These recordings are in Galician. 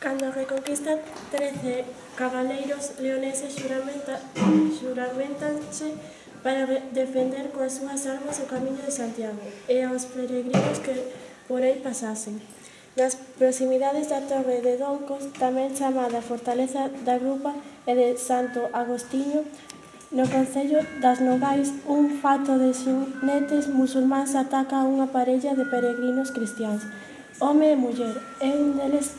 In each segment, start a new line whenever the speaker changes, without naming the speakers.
Cando a Reconquista 13 cabaleiros leoneses xuramentanse para defender coas súas armas o Camiño de Santiago e aos peregrinos que por aí pasasen. Nas proximidades da Torre de Doncos, tamén chamada Fortaleza da Grupa e de Santo Agostiño, no concello das Nogais, un fato de xinetes musulmáns ataca a unha parella de peregrinos cristiáns, home e muller, e un deles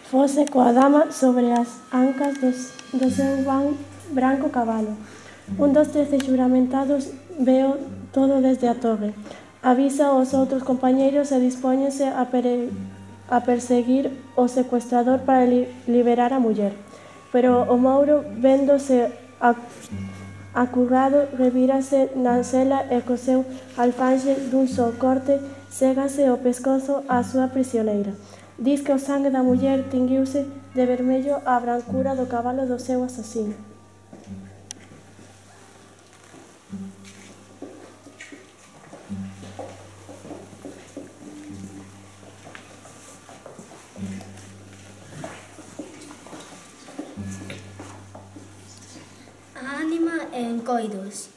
fose coa dama sobre as ancas do seu branco cabalo. Un dos 13 xuramentados veo todo desde a torre. Avisa aos outros compañeiros e dispóñense a perseguir o secuestrador para liberar a muller. Pero o mouro, véndose acurrado, revírase na sela e co seu alfanxe dun só corte ségase o pescozo á súa prisioneira. Diz que o sangue da muller tinguiuse de vermello a brancura do cabalo do seu asasino.
A ánima e encoidos.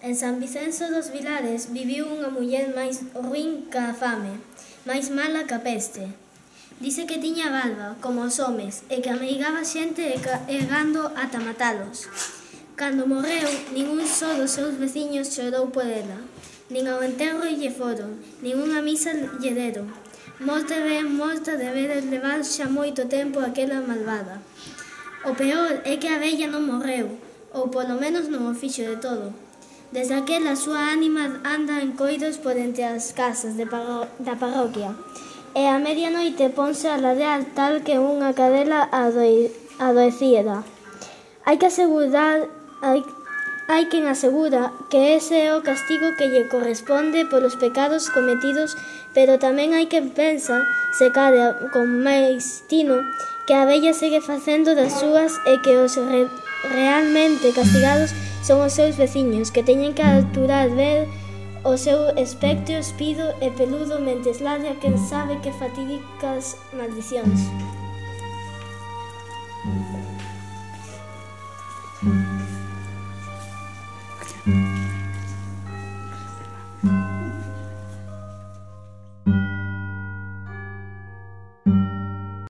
En San Vicenzo dos Vilares viviu unha muller máis ruín ca a fame, máis mala ca peste. Dice que tiña balba, como os homes, e que ameigaba xente e gando ata matalos. Cando morreu, ningún só dos seus veciños chorou por ela, nin ao enterro lle foron, nin unha misa lle deron. Morta de ver levar xa moito tempo aquela malvada. O peor é que a vella non morreu, ou polo menos non o fixo de todo. Desde aquela a súa ánima anda en coidos por entre as casas da parroquia, e a medianoite ponse a ladear tal que unha cadela adoecida. Hai quen asegura que ese é o castigo que lle corresponde polos pecados cometidos, pero tamén hai quen pensa, se cadea con máis tino, que a vella segue facendo das súas e que os realmente castigados son os seus veciños, que teñen que aturar ver o seu espectro espido e peludo mentres ladra quen sabe que fatídicas maldicións.